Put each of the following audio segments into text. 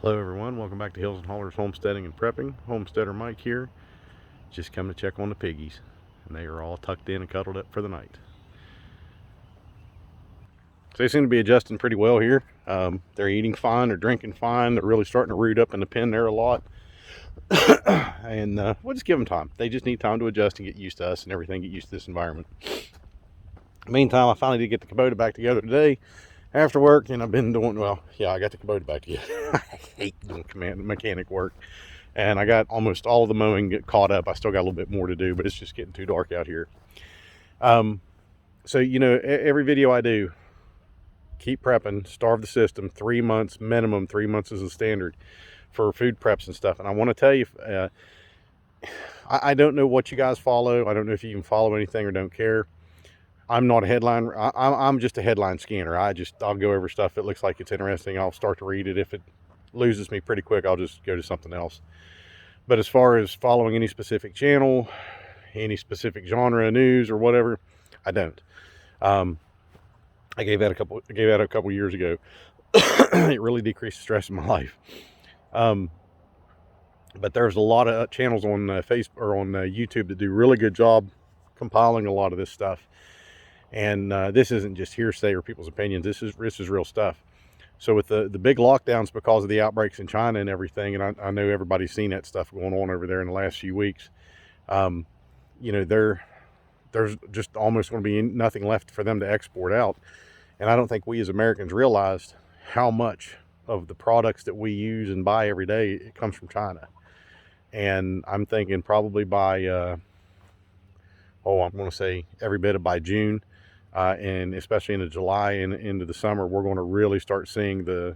Hello everyone, welcome back to Hills and Hollers Homesteading and Prepping. Homesteader Mike here, just come to check on the piggies, and they are all tucked in and cuddled up for the night. So they seem to be adjusting pretty well here. They're eating fine, they're drinking fine, they're really starting to root up in the pen there a lot. And we'll just give them time. They just need time to adjust and get used to us and everything, get used to this environment. Meantime, I finally did get the Kubota back together today after work, and I've been doing, well, yeah, I got the Kubota back together. I hate doing mechanic work. And I got almost all of the mowing caught up. I still got a little bit more to do, but it's just getting too dark out here. So, you know, every video I do, keep prepping, starve the system, 3 months minimum. 3 months is the standard for food preps and stuff. And I want to tell you, I don't know what you guys follow. I don't know if you even follow anything or don't care. I'm not a headline. I'm just a headline scanner. I'll go over stuff that looks like it's interesting. I'll start to read it. If it loses me pretty quick, I'll just go to something else. But as far as following any specific channel, any specific genre of news or whatever, I don't. I gave that a couple years ago. It really decreased the stress in my life. But there's a lot of channels on Facebook or on YouTube that do a really good job compiling a lot of this stuff. And this isn't just hearsay or people's opinions. This is real stuff. So with the big lockdowns because of the outbreaks in China and everything, and I know everybody's seen that stuff going on over there in the last few weeks, you know, there's just almost going to be nothing left for them to export out. And I don't think we as Americans realized how much of the products that we use and buy every day, it comes from China. And I'm thinking probably by, I'm going to say every bit of by June, and especially into July and into the summer, we're going to really start seeing the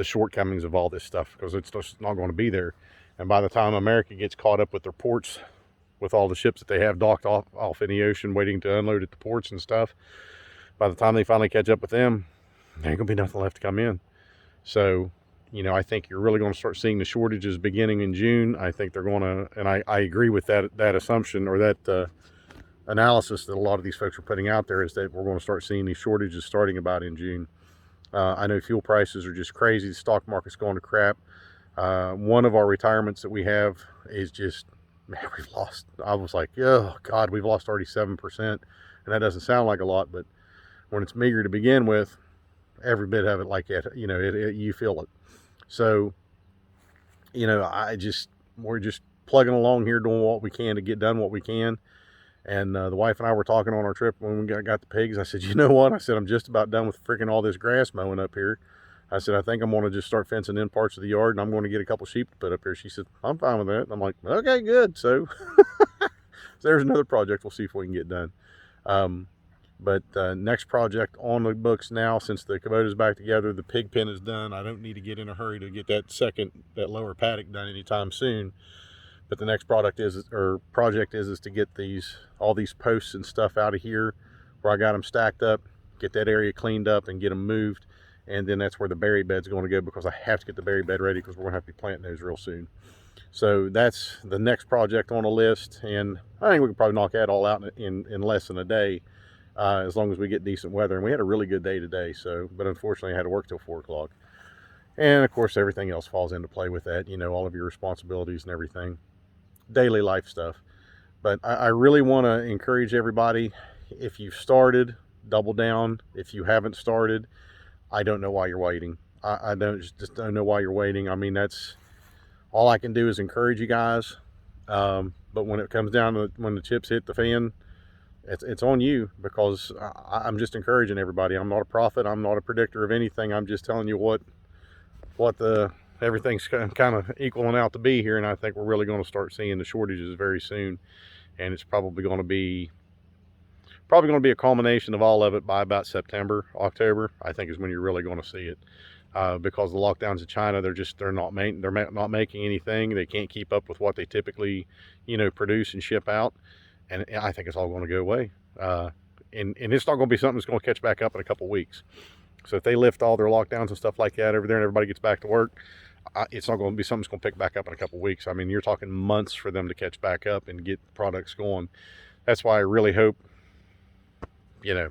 shortcomings of all this stuff, because it's just not going to be there. And by the time America gets caught up with their ports, with all the ships that they have docked off in the ocean waiting to unload at the ports and stuff, by the time they finally catch up with them, there ain't gonna be nothing left to come in. So, you know, I think you're really going to start seeing the shortages beginning in June. I think they're going to, and I agree with that assumption, or that analysis that a lot of these folks are putting out there, is that we're going to start seeing these shortages starting about in June. I know fuel prices are just crazy. The stock market's going to crap. One of our retirements that we have is just, man, we've lost, I was like, oh God, we've lost already 7%. And that doesn't sound like a lot, but when it's meager to begin with, every bit of it like that, you know, you feel it. So, you know, we're just plugging along here, doing what we can to get done what we can. And the wife and I were talking on our trip when we got the pigs. I said, you know what? I said, I'm just about done with freaking all this grass mowing up here. I said, I think I'm going to just start fencing in parts of the yard, and I'm going to get a couple sheep to put up here. She said, I'm fine with that. And I'm like, okay, good. So, so there's another project we'll see if we can get done. But next project on the books now, since the Kubota's back together, the pig pen is done. I don't need to get in a hurry to get that lower paddock done anytime soon. But the next project is to get all these posts and stuff out of here where I got them stacked up, get that area cleaned up and get them moved. And then that's where the berry bed's going to go, because I have to get the berry bed ready, because we're going to have to be planting those real soon. So that's the next project on the list. And I think we can probably knock that all out in less than a day, as long as we get decent weather. And we had a really good day today. So, but unfortunately I had to work till 4 o'clock. And of course, everything else falls into play with that, you know, all of your responsibilities and everything, daily life stuff. But I really want to encourage everybody, if you've started, double down. If you haven't started, I don't know why you're waiting. I just don't know why you're waiting. I mean, that's all I can do is encourage you guys. But when it comes down to when the chips hit the fan, it's on you, because I'm just encouraging everybody. I'm not a prophet. I'm not a predictor of anything. I'm just telling you what everything's kind of equaling out to be here. And I think we're really going to start seeing the shortages very soon. And it's probably going to be a culmination of all of it by about September, October, I think, is when you're really going to see it. Because the lockdowns in China, they're not making anything. They can't keep up with what they typically, you know, produce and ship out. And I think it's all going to go away. And it's not going to be something that's going to catch back up in a couple weeks. So if they lift all their lockdowns and stuff like that over there and everybody gets back to work, it's not going to be something that's going to pick back up in a couple weeks. I mean, you're talking months for them to catch back up and get products going. That's why I really hope, you know,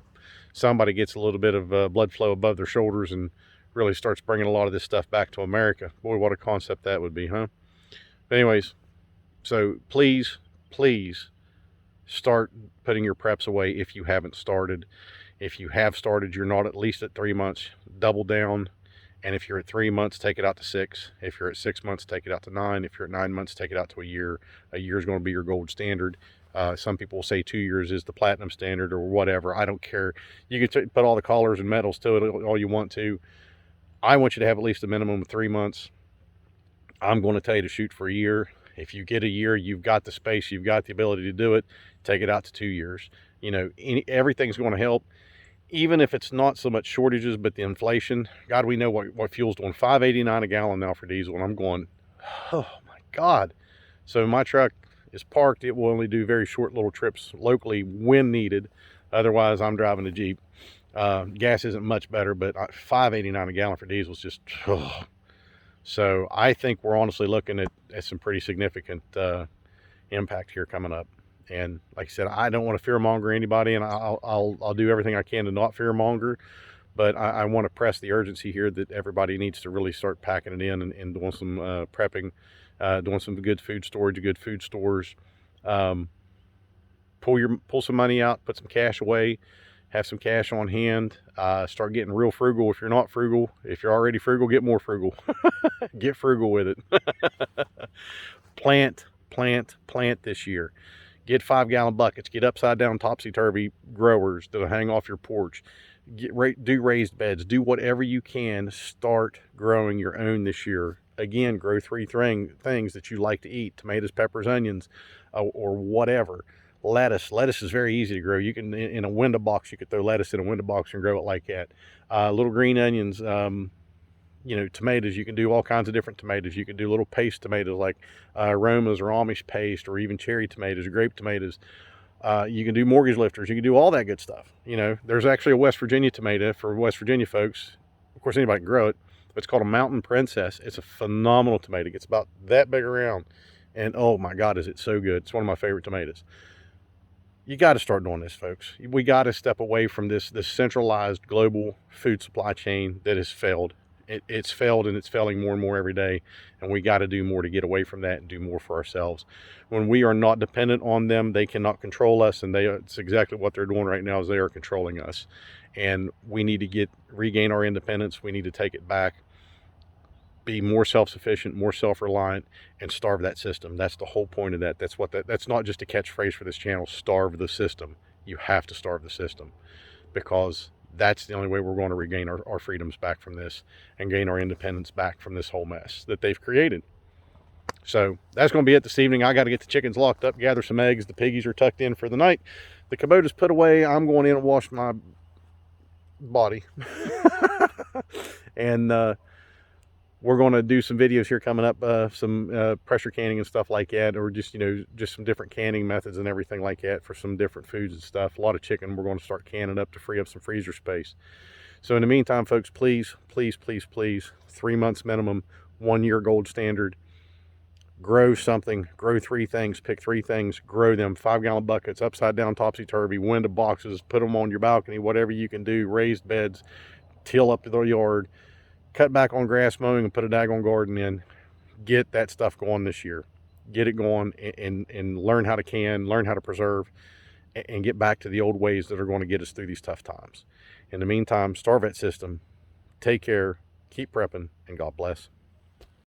somebody gets a little bit of blood flow above their shoulders and really starts bringing a lot of this stuff back to America. Boy, what a concept that would be, huh? But anyways, so please, please start putting your preps away if you haven't started. If you have started, you're not at least at 3 months, double down. And if you're at 3 months, take it out to 6. If you're at 6 months, take it out to 9. If you're at 9 months, take it out to a year. A year is going to be your gold standard. Some people say 2 years is the platinum standard or whatever. I don't care. You can put all the collars and medals to it all you want to. I want you to have at least a minimum of 3 months. I'm going to tell you to shoot for a year. If you get a year, you've got the space, you've got the ability to do it. Take it out to 2 years. You know, everything's going to help. Even if it's not so much shortages, but the inflation. God, we know what fuel's doing. $5.89 a gallon now for diesel, and I'm going, oh my God. So my truck is parked. It will only do very short little trips locally when needed. Otherwise, I'm driving a Jeep. Gas isn't much better, but $5.89 a gallon for diesel is just, oh. So I think we're honestly looking at some pretty significant impact here coming up. And like I said, I don't want to fearmonger anybody, and I'll do everything I can to not fearmonger. But I want to press the urgency here that everybody needs to really start packing it in and doing some prepping, doing some good food storage, good food stores. Pull some money out, put some cash away, have some cash on hand. Start getting real frugal if you're not frugal. If you're already frugal, get more frugal. Get frugal with it. Plant this year. Get 5-gallon buckets. Get upside down topsy-turvy growers that'll hang off your porch. Do raised beds. Do whatever you can. Start growing your own this year. Again, grow 3 things that you like to eat: tomatoes, peppers, onions, or whatever. Lettuce is very easy to grow. You can, in a window box, you could throw lettuce in a window box and grow it like that. Little green onions, you know, tomatoes. You can do all kinds of different tomatoes. You can do little paste tomatoes like aromas or Amish paste, or even cherry tomatoes, grape tomatoes. You can do mortgage lifters. You can do all that good stuff. You know, there's actually a West Virginia tomato for West Virginia folks. Of course, anybody can grow it. It's called a Mountain Princess. It's a phenomenal tomato. It gets about that big around, and oh my God, is it so good. It's one of my favorite tomatoes. You got to start doing this, folks. We got to step away from this centralized global food supply chain that has failed. It's failed, and it's failing more and more every day, and we got to do more to get away from that and do more for ourselves. When we are not dependent on them, they cannot control us, and it's exactly what they're doing right now, is they are controlling us. And we need to regain our independence. We need to take it back, be more self-sufficient, more self-reliant, and starve that system. That's the whole point of that. That's not just a catchphrase for this channel. Starve the system. You have to starve the system, because that's the only way we're going to regain our freedoms back from this and gain our independence back from this whole mess that they've created. So that's going to be it this evening. I got to get the chickens locked up, gather some eggs. The piggies are tucked in for the night. The Kubota's put away. I'm going in and wash my body. And we're going to do some videos here coming up, some pressure canning and stuff like that, or just, you know, just some different canning methods and everything like that for some different foods and stuff. A lot of chicken we're going to start canning up to free up some freezer space. So in the meantime, folks, please, 3 months minimum, 1 year gold standard. Grow something, grow 3 things, pick 3 things, grow them. 5-gallon buckets, upside down topsy-turvy, window boxes, put them on your balcony, whatever you can do. Raised beds, till up the yard. Cut back on grass mowing and put a daggone garden in. Get that stuff going this year. Get it going, and learn how to can, learn how to preserve, and get back to the old ways that are going to get us through these tough times. In the meantime, starve that system. Take care, keep prepping, and God bless.